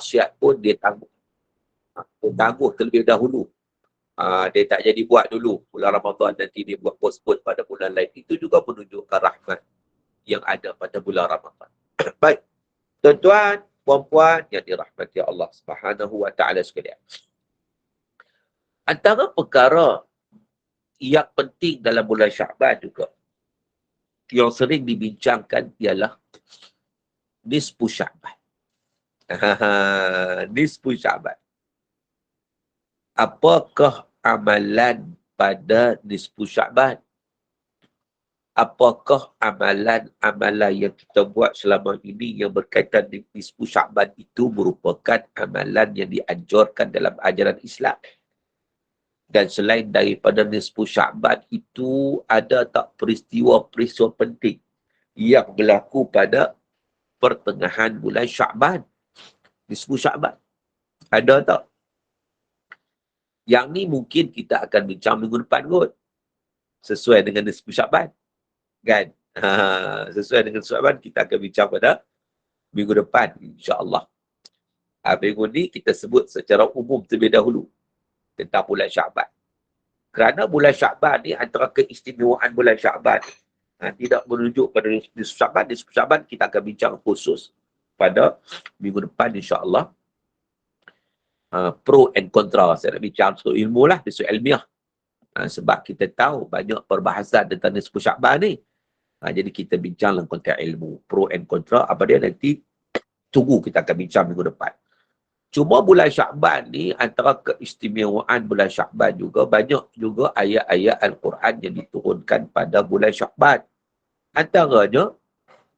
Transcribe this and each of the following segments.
maksiat pun dia tangguh. Dia tangguh terlebih dahulu. Dia tak jadi buat dulu bulan Ramadan, nanti dia buat postpone pada bulan lain. Itu juga menunjukkan rahmat yang ada pada bulan Ramadan. Baik, tuan-tuan, puan-puan yang dirahmati Allah Subhanahu wa taala sekalian. Antara perkara yang penting dalam bulan Syaban juga yang sering dibincangkan ialah nisfu Syaban. Nisfu Syaban. Apakah amalan pada nisfu Syaban? Apakah amalan-amalan yang kita buat selama ini yang berkaitan dengan nisfu Syaban itu merupakan amalan yang dianjurkan dalam ajaran Islam? Dan selain daripada nisfu Syaban itu, ada tak peristiwa-peristiwa penting yang berlaku pada pertengahan bulan Syaban? Nisfu Syaban. Ada tak? Yang ni mungkin kita akan bincang minggu depan kot. Sesuai dengan nisfu Syaban. Kan? Sesuai dengan nisfu Syaban, kita akan bincang pada minggu depan, insyaAllah. Minggu ni kita sebut secara umum terlebih dahulu tentang bulan Syaban. Kerana bulan Syaban ni antara keistimewaan bulan Syaban tidak menunjuk pada nisfu Syaban. Nisfu Syaban kita akan bincang khusus pada minggu depan, insyaAllah. Pro and kontra. Saya nak bincang soal ilmu lah, soal ilmiah. Sebab kita tahu banyak perbahasan tentang nisfu Syaban ni. Jadi kita bincang dalam konteks ilmu. Pro and kontra. Apa dia nanti tunggu kita akan bincang minggu depan. Cuma bulan Syaban ni, antara keistimewaan bulan Syaban juga, banyak juga ayat-ayat Al-Quran yang diturunkan pada bulan Syaban. Antaranya,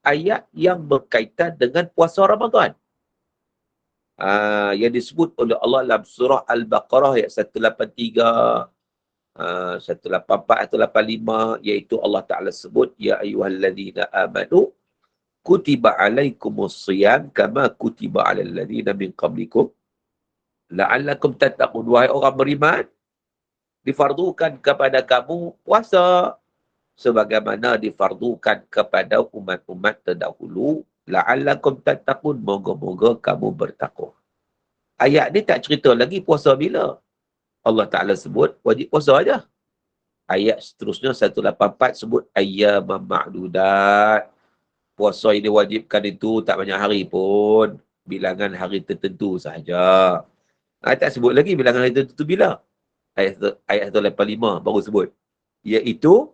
ayat yang berkaitan dengan puasa Ramadan. Yang disebut oleh Allah dalam surah Al-Baqarah ayat 183, 184 atau 185, iaitu Allah Ta'ala sebut, Ya ayyuhalladzina amanu, kutiba alaikumus siyam kama kutiba alal ladzina min qablikum la'allakum tattaqun. Wahai orang beriman, difardukan kepada kamu puasa sebagaimana difardukan kepada umat-umat terdahulu, la'allakum tattaqun, moga-moga kamu bertakwa. Ayat ni tak cerita lagi puasa bila. Allah Ta'ala sebut wajib puasa aja. Ayat seterusnya 184 sebut ayyaman ma'dudat. Puasa yang diwajibkan itu tak banyak hari pun. Bilangan hari tertentu sahaja. Tak sebut lagi bilangan hari tertentu bila. Ayat 185 baru sebut. Iaitu,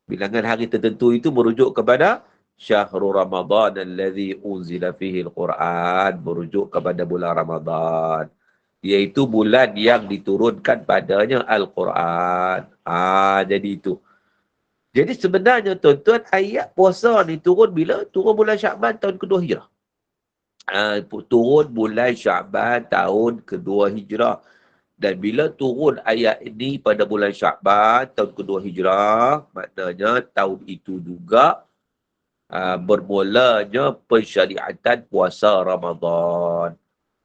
bilangan hari tertentu itu merujuk kepada Syahrul Ramadan alladhi unzila fihi al-Quran. Merujuk kepada bulan Ramadan. Iaitu bulan yang diturunkan padanya Al-Quran. Jadi itu. Jadi sebenarnya tuan-tuan, ayat puasa ni turun bila? Turun bulan Syaban tahun kedua Hijrah. Turun bulan Syaban tahun kedua Hijrah. Dan bila turun ayat ini pada bulan Syaban tahun kedua Hijrah, maknanya tahun itu juga bermulanya pensyariatan puasa Ramadan.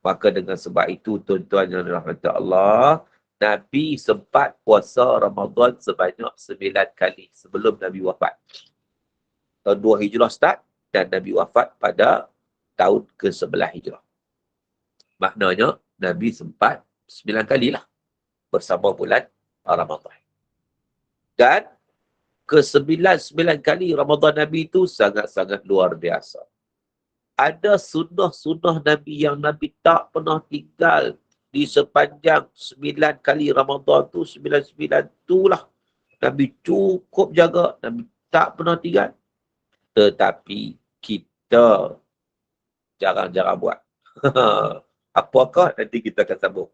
Maka dengan sebab itu, tuan-tuan yang dirahmati Allah, Nabi sempat puasa Ramadan sebanyak 9 kali sebelum Nabi wafat. Tahun 2 Hijrah start dan Nabi wafat pada tahun ke-11 Hijrah. Maknanya, Nabi sempat 9 kali lah bersama bulan Ramadan. Dan ke-9 kali Ramadan Nabi itu sangat-sangat luar biasa. Ada sunnah-sunnah Nabi yang Nabi tak pernah tinggal di sepanjang 9 kali Ramadan tu, 9 tu lah. Nabi cukup jaga, Nabi tak pernah tinggal. Tetapi kita jarang-jarang buat. Apakah? Nanti kita akan sambung.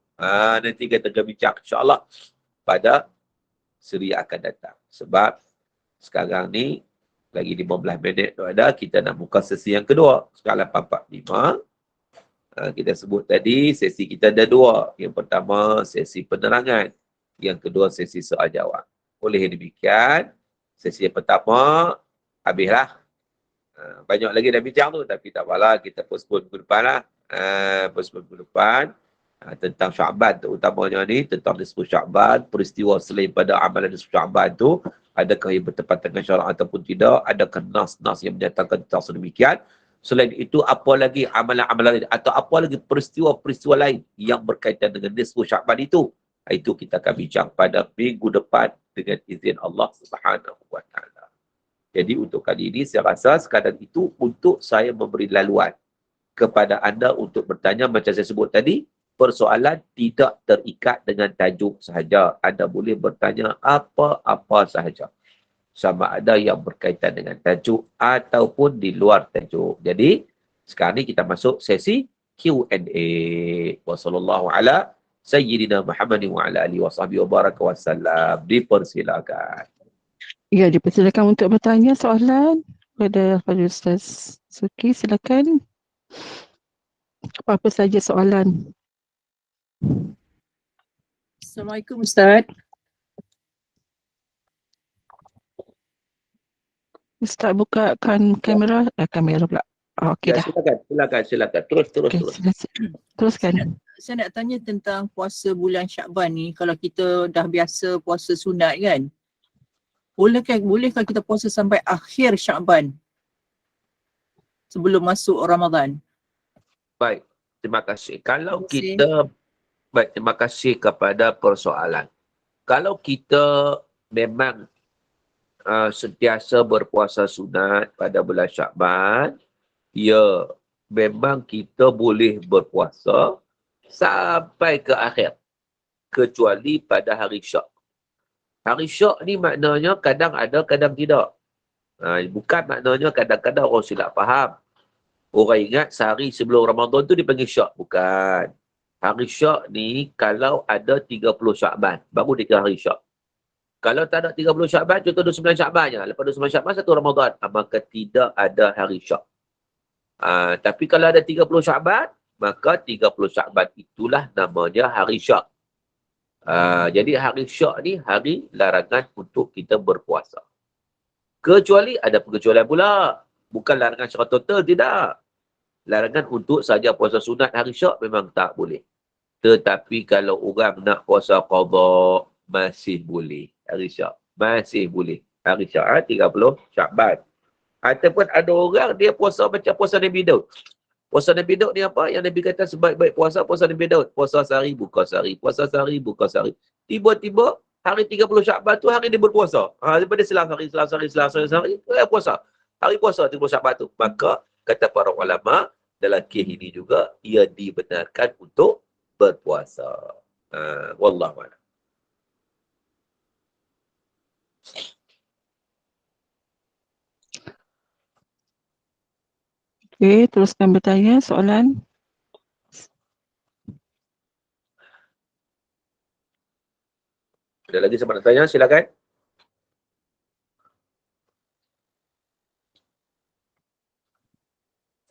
Nanti kita akan bincang insyaAllah pada seri akan datang. Sebab sekarang ni lagi 15 minit tu ada, kita nak buka sesi yang kedua. Sekarang 8.45. Kita sebut tadi, sesi kita ada 2. Yang pertama, sesi penerangan. Yang kedua, sesi soal jawab. Oleh demikian, sesi yang pertama, habislah. Banyak lagi dah bincang tu, tapi tak apalah, kita postpone minggu depan lah. Postpone minggu depan. Tentang Syaban terutamanya ni, tentang nisfu Syaban, peristiwa selain pada amalan nisfu Syaban tu, adakah yang bertepatan dengan syarak ataupun tidak, adakah nas-nas yang menyatakan tentang sedemikian. Selain itu, apa lagi amalan-amalan lain atau apa lagi peristiwa-peristiwa lain yang berkaitan dengan nisfu Sya'ban itu. Itu kita akan bincang pada minggu depan dengan izin Allah Subhanahu wa taala. Jadi untuk kali ini saya rasa sekadar itu untuk saya memberi laluan kepada anda untuk bertanya macam saya sebut tadi, persoalan tidak terikat dengan tajuk sahaja. Anda boleh bertanya apa-apa sahaja. Sama ada yang berkaitan dengan tajuk ataupun di luar tajuk. Jadi, sekarang ni kita masuk sesi Q&A. Wassallallahu ala Sayyidina Muhammadin wa ala alihi wa sahbihi wa baraka wa sallam. Dipersilakan. Ya, dipersilakan untuk bertanya soalan kepada Fadil Ustaz Suki. Silakan. Apa-apa saja soalan. Assalamualaikum Ustaz. Ustaz bukakan kamera. Kamera pula. Okey Ya, dah. silakan. Terus. Okay, teruskan. Saya nak tanya tentang puasa bulan Syakban ni. Kalau kita dah biasa puasa sunat kan, bolehkah kita puasa sampai akhir Syakban sebelum masuk Ramadan? Baik, terima kasih. Kalau Terima kasih. terima kasih kepada persoalan. Kalau kita memang sentiasa berpuasa sunat pada bulan Syakban, ya, memang kita boleh berpuasa sampai ke akhir. Kecuali pada hari Syak. Hari Syak ni maknanya kadang ada, kadang tidak. Bukan maknanya kadang-kadang orang silap faham. Orang ingat sehari sebelum Ramadan tu dipanggil Syak. Bukan. Hari Syak ni kalau ada 30 Syakban, baru dia hari Syak. Kalau tak ada 30 Syakban, contoh 29 Syakban je. Lepas 29 Syakban, 1 Ramadan. Maka tidak ada hari Syak. Tapi kalau ada 30 Syakban, maka 30 Syakban itulah namanya hari Syak. Jadi hari Syak ni hari larangan untuk kita berpuasa. Kecuali ada pengecualian pula. Bukan larangan secara total, tidak. Larangan untuk saja puasa sunat hari Syak memang tak boleh. Tetapi kalau orang nak puasa qada, masih boleh. Hari Syak. Masih boleh. Hari Syak 30 Syakban. Ataupun ada orang dia puasa macam puasa Nabi Daud. Puasa Nabi Daud ni apa? Yang Nabi kata sebaik-baik puasa Nabi Daud. Puasa sehari, buka sehari. Puasa sehari, buka sehari. Tiba-tiba hari 30 Syakban tu hari dia berpuasa. Daripada Selasa hari, puasa. Hari puasa 30 Syakban tu. Maka kata para ulama, dalam kes ini juga ia dibenarkan untuk berpuasa. Wallahu a'lam. Okey, teruskan bertanya soalan. Ada lagi siapa nak tanya? Silakan.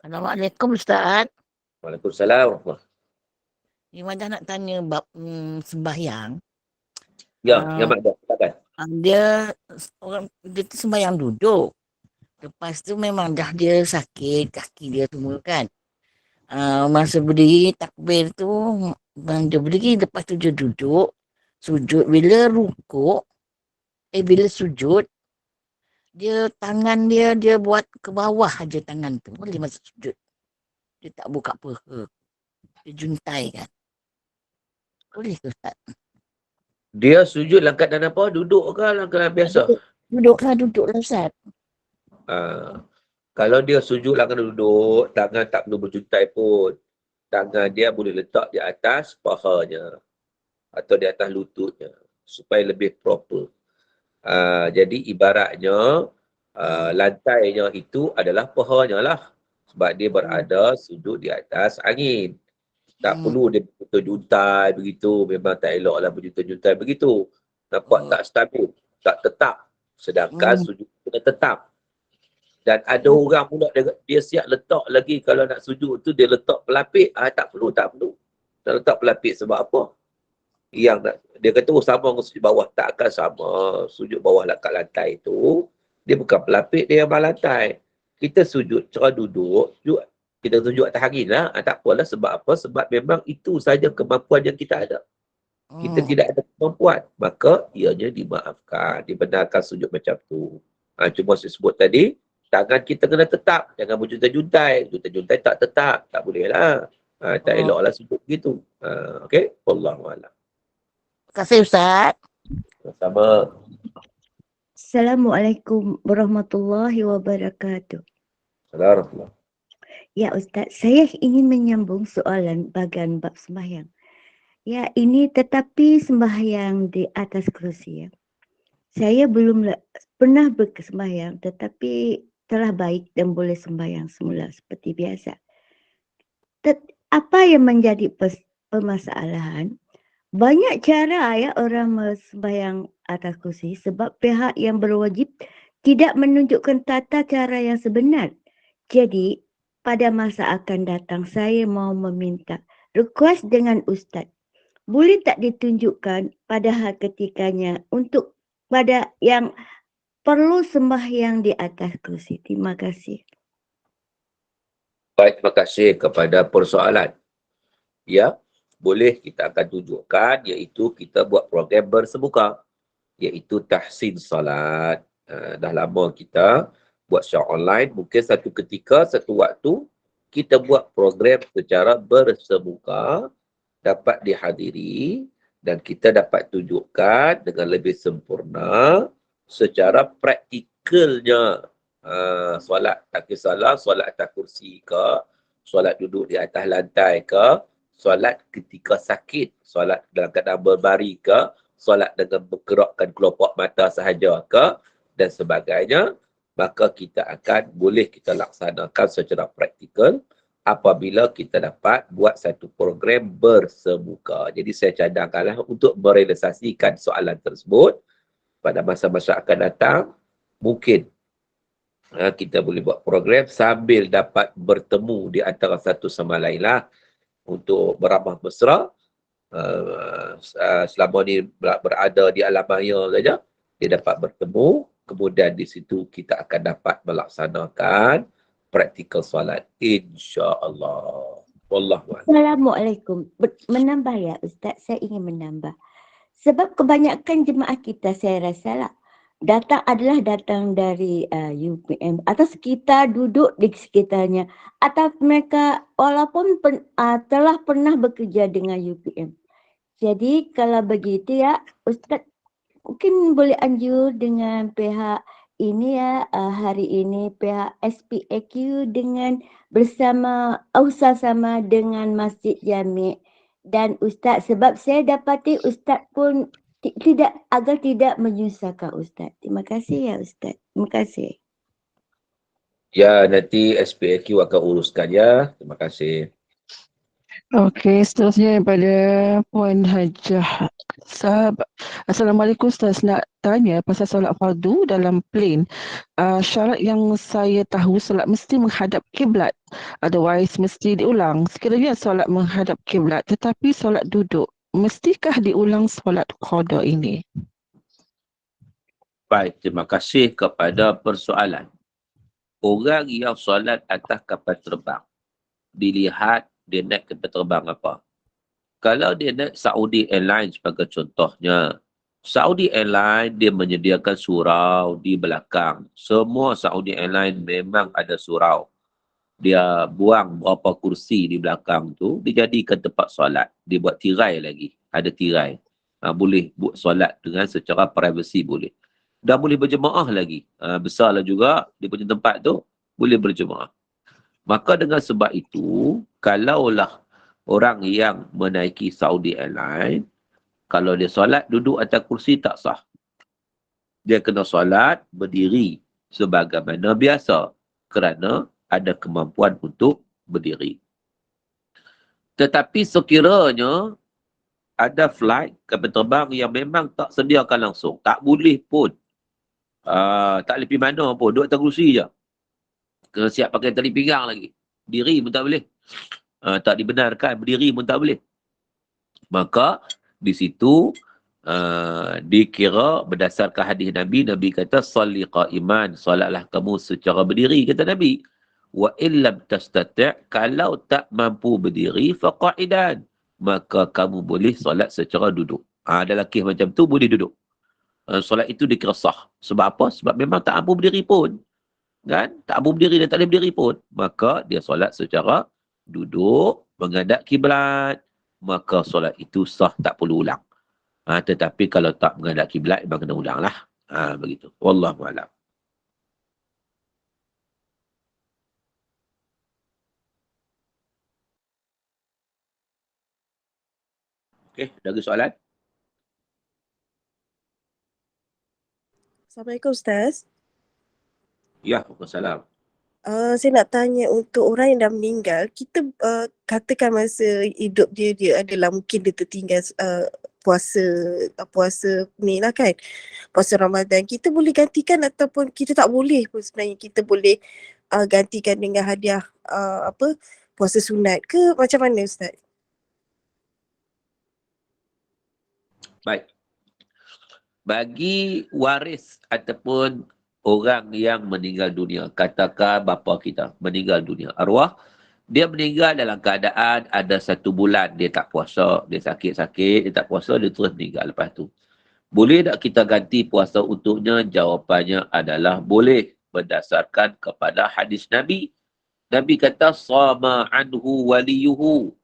Assalamualaikum Ustaz. Waalaikumsalam. Imadah nak tanya bab sembahyang. Ya, yang mana? Silakan. Dia tu sembahyang duduk. Lepas tu memang dah dia sakit kaki dia semua kan. Masa berdiri takbir tu dia berdiri, lepas tu dia duduk. Sujud, bila rukuk, bila sujud, dia tangan dia buat ke bawah aja tangan tu. Boleh masa sujud. Dia tak buka peha. Dia juntai kan. Boleh ke Ustaz? Dia sujud langkat dan apa? Duduk ke langkat biasa? Duduklah Ustaz. Kalau dia sujud langkat duduk, tangan tak perlu berjuntai pun. Tangan dia boleh letak di atas pahanya atau di atas lututnya supaya lebih proper. Jadi ibaratnya lantainya itu adalah pahanya lah. Sebab dia berada sudut di atas angin. Tak perlu dia berjuntai begitu. Memang tak elok lah berjuntai begitu. Nampak tak stabil, tak tetap. Sedangkan sujud kena tetap. Dan ada orang pula dia siap letak lagi kalau nak sujud tu dia letak pelapik. Tak perlu. Nak letak pelapik sebab apa? Yang nak, dia kata sama dengan sujud bawah. Tak akan sama. Sujud bawah kat lantai tu, dia bukan pelapik, dia yang lantai. Kita sujud cara duduk, kita sujud atas angin lah. Tak apalah sebab apa? Sebab memang itu saja kemampuan yang kita ada. Kita tidak ada kemampuan. Maka ianya dimaafkan. Dibenarkan sujud macam tu. Cuma saya sebut tadi, tangan kita kena tetap. Jangan berjuntai-juntai. Juntai-juntai tak tetap. Tak boleh lah. Tak elok lah sebut begitu. Okey? Wallahualam. Terima kasih Ustaz. Sama. Assalamualaikum warahmatullahi wabarakatuh. Assalamualaikum. Ya Ustaz, saya ingin menyambung soalan bagian bab sembahyang. Ya, ini tetapi sembahyang di atas kerusi ya. Saya belum pernah bersembahyang tetapi telah baik dan boleh sembahyang semula seperti biasa. Apa yang menjadi permasalahan? Banyak cara ya orang sembahyang atas kursi sebab pihak yang berwajib tidak menunjukkan tata cara yang sebenar. Jadi pada masa akan datang saya mau meminta request dengan Ustaz. Boleh tak ditunjukkan pada hal ketikanya untuk pada yang perlu sembahyang di atas kursi. Terima kasih. Baik, terima kasih kepada persoalan. Ya, boleh kita akan tunjukkan iaitu kita buat program bersemuka iaitu tahsin salat. Dah lama kita buat secara online, mungkin satu ketika, satu waktu kita buat program secara bersemuka dapat dihadiri dan kita dapat tunjukkan dengan lebih sempurna secara praktikalnya. Solat tak kisahlah, solat atas kursi ke, solat duduk di atas lantai ke, solat ketika sakit, solat dalam keadaan berbaring ke, solat dengan bergerakkan kelopak mata sahaja ke dan sebagainya, maka kita akan boleh kita laksanakan secara praktikal apabila kita dapat buat satu program bersemuka. Jadi saya cadangkanlah untuk merealisasikan soalan tersebut pada masa-masa akan datang, mungkin kita boleh buat program sambil dapat bertemu di antara satu sama lain lah untuk beramah mesra. Selama ni berada di alam maya saja, dia dapat bertemu, kemudian di situ kita akan dapat melaksanakan praktikal solat, insya-Allah. Wallahualam. Assalamualaikum. Menambah ya Ustaz, saya ingin menambah. Sebab kebanyakan jemaah kita saya rasa lah datang dari UPM atau sekitar duduk di sekitarnya atau mereka walaupun telah pernah bekerja dengan UPM. Jadi kalau begitu ya Ustaz mungkin boleh anjur dengan pihak ini ya hari ini pihak SPAQ dengan bersama dengan Masjid Jami' dan Ustaz sebab saya dapati Ustaz pun agar tidak menyusahkan Ustaz. Terima kasih ya Ustaz. Terima kasih. Ya, nanti SPAQ akan uruskan ya. Terima kasih. Okey, seterusnya daripada Puan Hajah Sahab. Assalamualaikum Ustaz, nak tanya pasal solat fardu dalam plane. Syarat yang saya tahu solat mesti menghadap kiblat. Otherwise mesti diulang. Sekiranya solat menghadap kiblat tetapi solat duduk, mestikah diulang solat qada ini? Baik, terima kasih kepada persoalan. Orang yang solat atas kapal terbang, dilihat dia naik kapal terbang apa. Kalau dia naik Saudi Airlines sebagai contohnya, Saudi Airlines dia menyediakan surau di belakang. Semua Saudi Airlines memang ada surau. Dia buang berapa kursi di belakang tu, dijadikan tempat solat. Dia buat tirai lagi. Ada tirai. Boleh buat solat dengan secara privasi boleh. Dan boleh berjemaah lagi. Besarlah juga dia punya tempat tu, boleh berjemaah. Maka dengan sebab itu, kalaulah orang yang menaiki Saudi Airlines, kalau dia solat duduk atas kursi tak sah. Dia kena solat berdiri sebagaimana biasa kerana ada kemampuan untuk berdiri. Tetapi sekiranya ada flight kapal terbang yang memang tak sediakan langsung, tak boleh pun, tak boleh pergi mana pun, duduk atas kursi je. Kena siap pakai tali pinggang lagi. Diri pun tak boleh. Tak dibenarkan, berdiri pun tak boleh. Maka di situ dikira berdasarkan hadis Nabi, Nabi kata salli qa'iman, solatlah kamu secara berdiri, kata Nabi. Wa illam tastati', kalau tak mampu berdiri faqa'idan, maka kamu boleh solat secara duduk. Dalam kes macam tu boleh duduk. Solat itu dikira sah. Sebab apa? Sebab memang tak mampu berdiri pun. kan? Tak boleh berdiri, dia tak boleh berdiri pun. Maka dia solat secara duduk, menghadap kiblat. Maka solat itu sah, tak perlu ulang. Tetapi kalau tak menghadap kiblat, memang kena ulang lah. Begitu. Wallahualam. Okey, ada lagi soalan? Assalamualaikum Ustaz. Ya, Waalaikumsalam. Saya nak tanya untuk orang yang dah meninggal, kita katakan masa hidup dia adalah mungkin dia tertinggal puasa ni lah kan, puasa Ramadan. Kita boleh gantikan ataupun kita tak boleh pun sebenarnya, kita boleh gantikan dengan hadiah puasa sunat ke macam mana Ustaz? Baik. Bagi waris ataupun orang yang meninggal dunia, katakan bapa kita meninggal dunia, arwah, dia meninggal dalam keadaan ada 1 bulan dia tak puasa, dia sakit-sakit, dia tak puasa, dia terus meninggal lepas tu. Boleh tak kita ganti puasa untuknya? Jawapannya adalah boleh, berdasarkan kepada hadis Nabi. Nabi kata, sama anhu waliyuhu.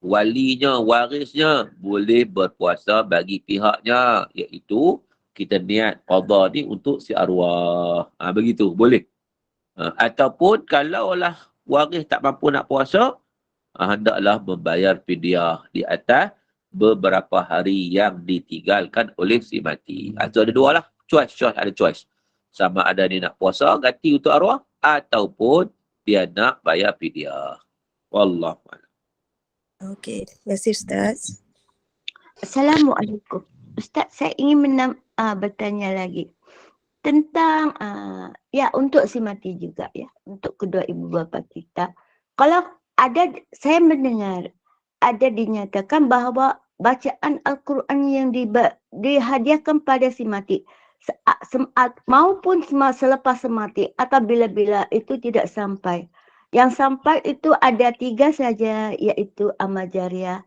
Walinya, warisnya boleh berpuasa bagi pihaknya, iaitu kita niat qada ni untuk si arwah. Begitu, boleh. Ataupun kalaulah waris tak mampu nak puasa, hendaklah membayar fidyah di atas beberapa hari yang ditinggalkan oleh si mati. Itu ada 2 lah. Choice, ada choice. Sama ada dia nak puasa, ganti untuk arwah, ataupun dia nak bayar fidyah. Wallahualam. Okey, terima kasih Ustaz. Assalamualaikum. Ustaz, saya ingin bertanya lagi tentang untuk si mati juga ya, untuk kedua ibu bapa kita. Kalau ada, saya mendengar ada dinyatakan bahawa bacaan Al-Quran yang dihadiahkan pada si mati maupun selepas semati atau bila-bila itu tidak sampai. Yang sampai itu ada 3 saja, iaitu amal jariah,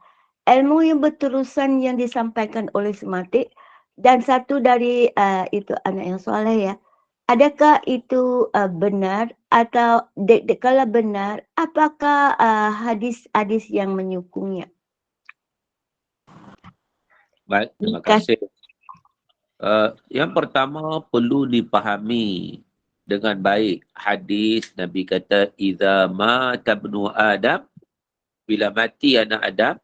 ilmu yang berterusan yang disampaikan oleh semati, dan 1 dari itu anak yang soleh ya. Adakah itu benar, atau kalau benar, apakah hadis-hadis yang menyokongnya? Baik, terima kasih. Yang pertama perlu dipahami dengan baik hadis Nabi kata, idza mata ibnu Adam, bila mati anak Adam,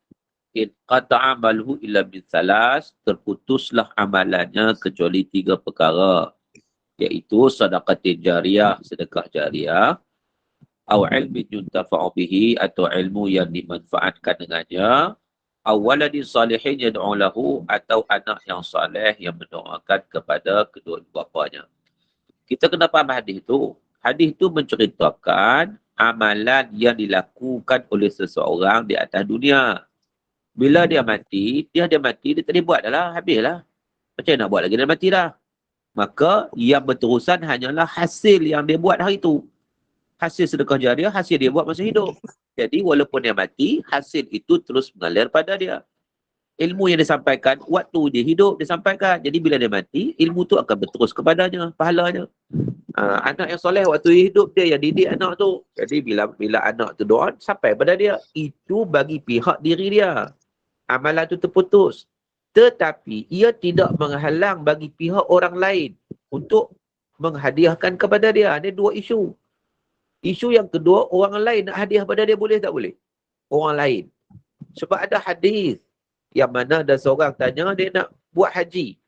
in qata'a amaluhu illa min 3, terputuslah amalannya kecuali 3 perkara, iaitu sedekah jariah, sedekah jariah, atau ilmu yuntafa'u bihi, atau ilmu yang dimanfaatkan dengannya, aw waladin salihin yad'u lahu, atau anak yang saleh yang mendoakan kepada kedua bapanya. Kita kena faham hadis itu. Hadis itu menceritakan amalan yang dilakukan oleh seseorang di atas dunia. Bila dia mati, dia tak boleh buat dah lah, habislah. Macam nak buat lagi, dia mati dah. Maka yang berterusan hanyalah hasil yang dia buat hari itu. Hasil sedekah jariah, hasil dia buat masa hidup. Jadi walaupun dia mati, hasil itu terus mengalir pada dia. Ilmu yang disampaikan, waktu dia hidup dia sampaikan. Jadi bila dia mati, ilmu tu akan berterus kepadanya, pahalanya. Anak yang soleh waktu hidup dia yang didik anak tu. Jadi bila anak tu doa, sampai pada dia. Itu bagi pihak diri dia. Amalan tu terputus. Tetapi ia tidak menghalang bagi pihak orang lain untuk menghadiahkan kepada dia. Ini 2 isu. Isu yang kedua, orang lain nak hadiah pada dia, boleh tak boleh? Orang lain. Sebab ada hadis yang mana ada seorang tanya dia nak buat haji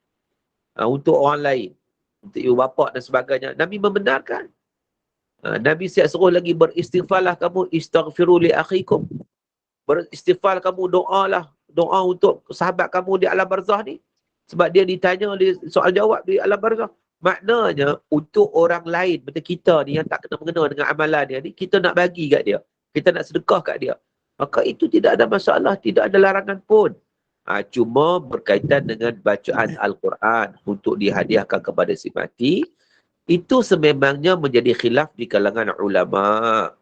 untuk orang lain, untuk ibu bapa dan sebagainya. Nabi membenarkan. Nabi siap suruh lagi, beristighfarlah kamu, istaghfiru li akhikum. Beristighfar kamu, doa untuk sahabat kamu di alam barzah ni. Sebab dia ditanya, dia soal jawab di alam barzah. Maknanya untuk orang lain, macam kita ni yang tak kena mengena dengan amalan dia ni, kita nak bagi kat dia, kita nak sedekah kat dia, maka itu tidak ada masalah, tidak ada larangan pun. Cuma berkaitan dengan bacaan Al-Quran untuk dihadiahkan kepada si mati, itu sememangnya menjadi khilaf di kalangan ulama.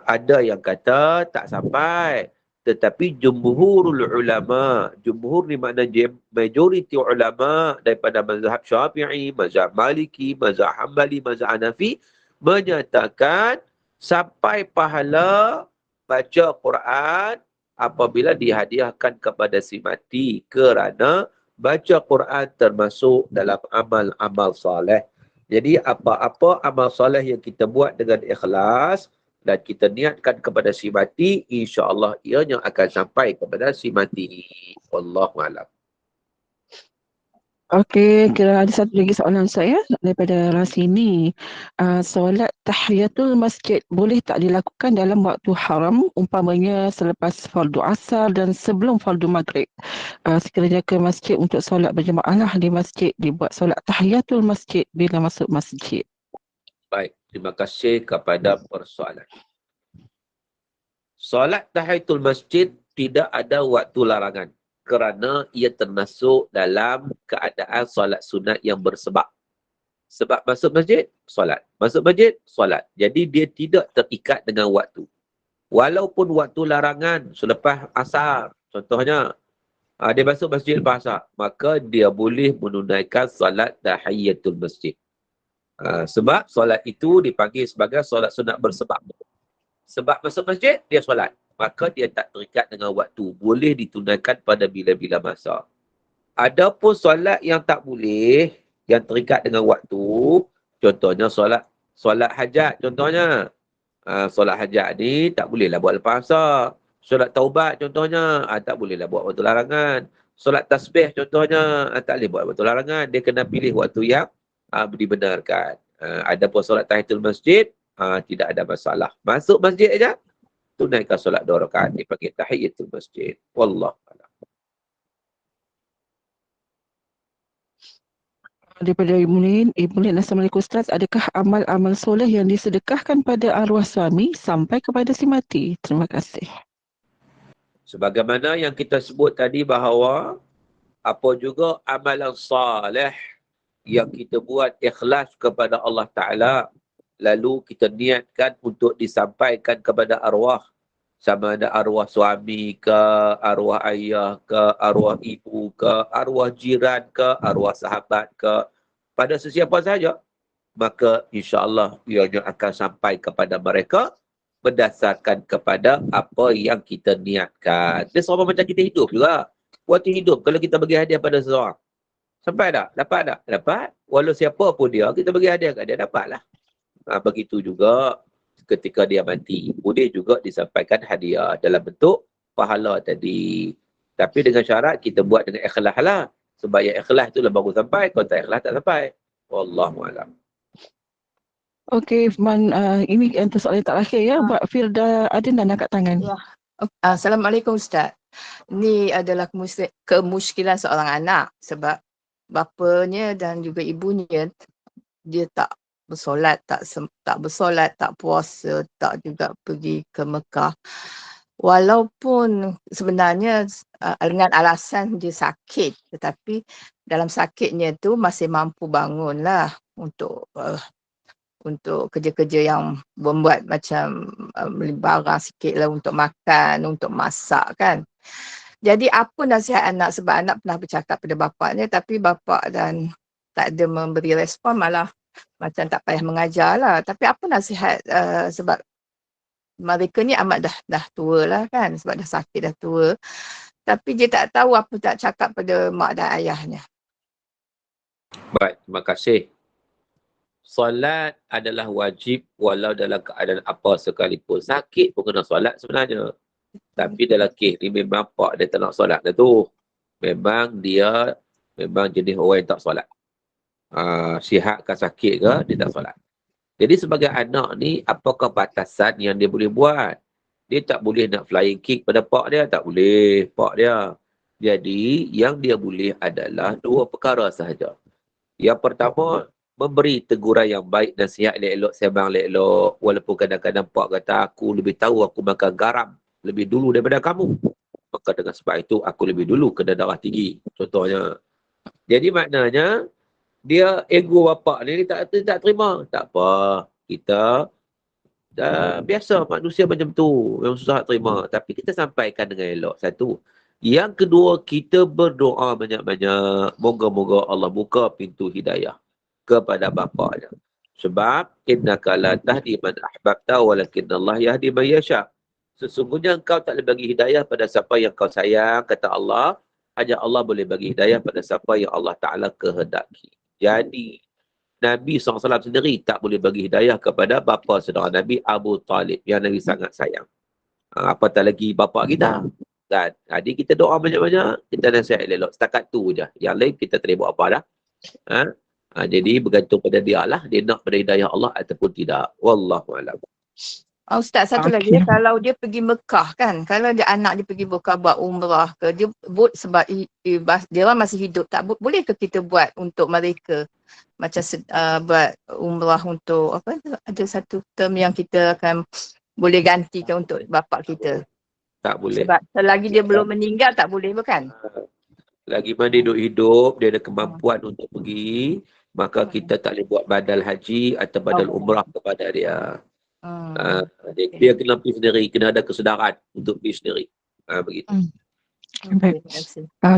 Ada yang kata tak sampai, Tetapi jumhurul ulama, jumhur ni makna majoriti ulama daripada mazhab Syafi'i, mazhab Maliki, mazhab Hambali, mazhab Hanafi menyatakan sampai pahala baca Quran apabila dihadiahkan kepada si mati, kerana baca Quran termasuk dalam amal-amal soleh. Jadi apa-apa amal soleh yang kita buat dengan ikhlas dan kita niatkan kepada si mati, insya-Allah ianya akan sampai kepada si mati. Wallahu a'lam. Okey, kira ada satu lagi soalan saya daripada Rasini. Solat tahiyatul masjid boleh tak dilakukan dalam waktu haram, umpamanya selepas fardu asar dan sebelum fardu maghrib? Sekiranya ke masjid untuk solat berjemaah lah di masjid, dibuat solat tahiyatul masjid bila masuk masjid. Baik, terima kasih kepada persoalan. Solat tahiyatul masjid tidak ada waktu larangan kerana ia termasuk dalam keadaan solat sunat yang bersebab. Sebab masuk masjid, solat. Masuk masjid, solat. Jadi dia tidak terikat dengan waktu. Walaupun waktu larangan selepas asar, contohnya, dia masuk masjid lepas asar, maka dia boleh menunaikan solat tahiyatul masjid. Sebab solat itu dipanggil sebagai solat sunat bersebab. Sebab masuk masjid, dia solat. Maka dia tak terikat dengan waktu. Boleh ditunaikan pada bila-bila masa. Adapun solat yang tak boleh, yang terikat dengan waktu, contohnya solat hajat. Contohnya, solat hajat ni tak bolehlah buat lepas asar. Solat taubat contohnya, tak bolehlah buat waktu larangan. Solat tasbih contohnya, tak boleh buat waktu larangan. Dia kena pilih waktu yang dibenarkan. Adapun solat tahiyatul masjid, tidak ada masalah. Masuk masjid aja, tunaikan solat 2 rakaat dipanggil tahiyatul masjid. Wallahu a'lam. Daripada Ibu Lin, Assalamualaikum Ustaz, adakah amal-amal soleh yang disedekahkan pada arwah suami sampai kepada si mati? Terima kasih. Sebagaimana yang kita sebut tadi bahawa apa juga amalan saleh yang kita buat ikhlas kepada Allah Ta'ala, lalu kita niatkan untuk disampaikan kepada arwah, sama ada arwah suami ke, arwah ayah ke, arwah ibu ke, arwah jiran ke, arwah sahabat ke, pada sesiapa saja, maka insya-Allah ianya akan sampai kepada mereka berdasarkan kepada apa yang kita niatkan. Dia sama macam kita hidup juga. Waktu hidup, kalau kita bagi hadiah pada seseorang, sampai tak? Dapat tak? Dapat. Walau siapa pun dia, kita bagi hadiah kat dia, dapatlah. Begitu juga ketika dia mati, boleh juga disampaikan hadiah dalam bentuk pahala tadi. Tapi dengan syarat kita buat dengan ikhlas lah. Sebab yang ikhlas tu lah baru sampai, kalau tak ikhlas tak sampai. Wallahu a'lam. Okey, ini untuk soalan terakhir ya. Mbak Firda Adin dan angkat tangan. Ya. Assalamualaikum Ustaz. Ini adalah kemusykilan seorang anak sebab bapanya dan juga ibunya dia tak bersolat, tak puasa, tak juga pergi ke Mekah. Walaupun sebenarnya dengan alasan dia sakit, tetapi dalam sakitnya tu masih mampu bangunlah untuk kerja-kerja yang membuat macam beli barang sikit lah untuk makan, untuk masak kan. Jadi apa nasihat anak, sebab anak pernah bercakap pada bapaknya tapi bapak dan tak ada memberi respon, malah macam tak payah mengajar lah. Tapi apa nasihat sebab mereka ni amat dah tua lah kan, sebab dah sakit, dah tua. Tapi dia tak tahu apa tak cakap pada mak dan ayahnya. Baik, terima kasih. Solat adalah wajib walau dalam keadaan apa sekalipun. Sakit pun kena solat sebenarnya. Tapi dalam kes ni memang pak dia tak nak solat dah tu. Memang jenis orang yang tak solat. Sihat ke sakit ke, dia tak solat. Jadi sebagai anak ni, apakah batasan yang dia boleh buat? Dia tak boleh nak flying kick pada pak dia, tak boleh pak dia. Jadi yang dia boleh adalah 2 perkara sahaja. Yang pertama, memberi teguran yang baik, nasihat elok-elok, sembang elok-elok. Walaupun kadang-kadang pak kata, aku lebih tahu aku makan garam lebih dulu daripada kamu. Maka dengan sebab itu, aku lebih dulu kena darah tinggi. Contohnya. Jadi maknanya, dia ego bapak ni tak terima. Tak apa. Kita biasa manusia macam tu, yang susah nak terima. Tapi kita sampaikan dengan elok, satu. Yang kedua, kita berdoa banyak-banyak. Moga-moga Allah buka pintu hidayah kepada bapaknya. Sebab innaka la tahdi man ahbabta walakin Allah yahdi man yasha. Sesungguhnya engkau tak boleh bagi hidayah pada siapa yang kau sayang, kata Allah. Hanya Allah boleh bagi hidayah pada siapa yang Allah Ta'ala kehendaki. Jadi, Nabi SAW sendiri tak boleh bagi hidayah kepada bapa saudara Nabi Abu Talib yang Nabi sangat sayang. Apatah lagi bapa kita. Kan? Jadi kita doa banyak-banyak, kita nasihat elok. Setakat tu je. Yang lain kita tak boleh buat apa dah. Jadi bergantung pada dia lah. Dia nak pada hidayah Allah ataupun tidak. Wallahualam. Ustaz, satu lagi Okey. kalau dia pergi Mekah kan, kalau dia anak dia pergi Mekah buat umrah ke, dia sebab dia orang masih hidup, tak boleh ke kita buat untuk mereka macam buat umrah untuk apa, ada satu term yang kita akan boleh gantikan untuk bapa kita. Tak boleh. Sebab selagi dia belum meninggal tak boleh bukan? Lagi mana dia hidup, dia ada kemampuan untuk pergi, maka kita tak boleh buat badal haji atau badal umrah kepada dia. Dia kena pergi sendiri, kena ada kesedaran untuk pergi sendiri. Begitu. Baik.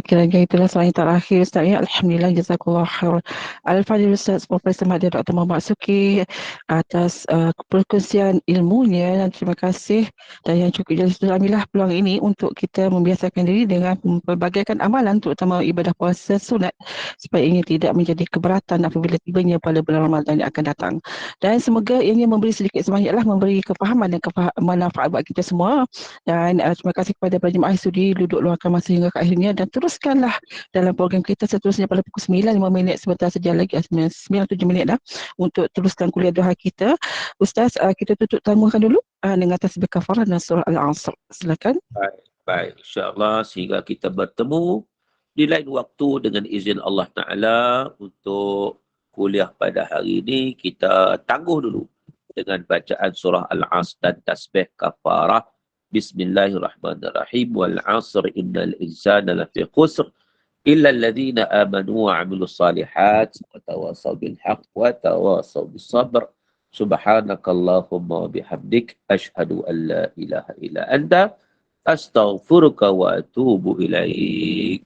Kira-kira itulah soalan yang terakhir Ustaz ya. Alhamdulillah, jazakallah khair. Al-Fadhil Ustaz Profesor Mahdi Dr. Muhammad Suki atas perkongsian ilmunya, dan terima kasih. Dan yang cukup jelas, ambillah peluang ini untuk kita membiasakan diri dengan memperbagaikan amalan, terutama ibadah puasa sunat, supaya ini tidak menjadi keberatan apabila tibanya pada bulan Ramadan yang akan datang. Dan semoga ini memberi sedikit semangatlah, memberi kefahaman dan manfaat buat kita semua. Dan terima kasih kepada para jemaah sudi duduk luangkan masa hingga ke akhirnya, dan teruskanlah dalam program kita seterusnya pada pukul 9, 5 minit sebentar saja lagi, 9-7 minit dah, untuk teruskan kuliah duha kita. Ustaz, kita tutup tamukan dulu dengan tasbih kafarah dan surah Al-Asr. Silakan. Baik. InsyaAllah sehingga kita bertemu di lain waktu dengan izin Allah Ta'ala untuk kuliah pada hari ini. Kita tangguh dulu dengan bacaan surah Al-Asr dan tasbih kafarah. Bismillahirrahmanirrahim. Wal 'asr innal insana lafi khusr illa alladhina amanu wa 'amilus salihat wa tawasaw bil haqq wa tawasaw bis sabr. Subhanakallahumma wa bihamdik asyhadu an la ilaha illa anta astaghfiruka wa atubu ilaik.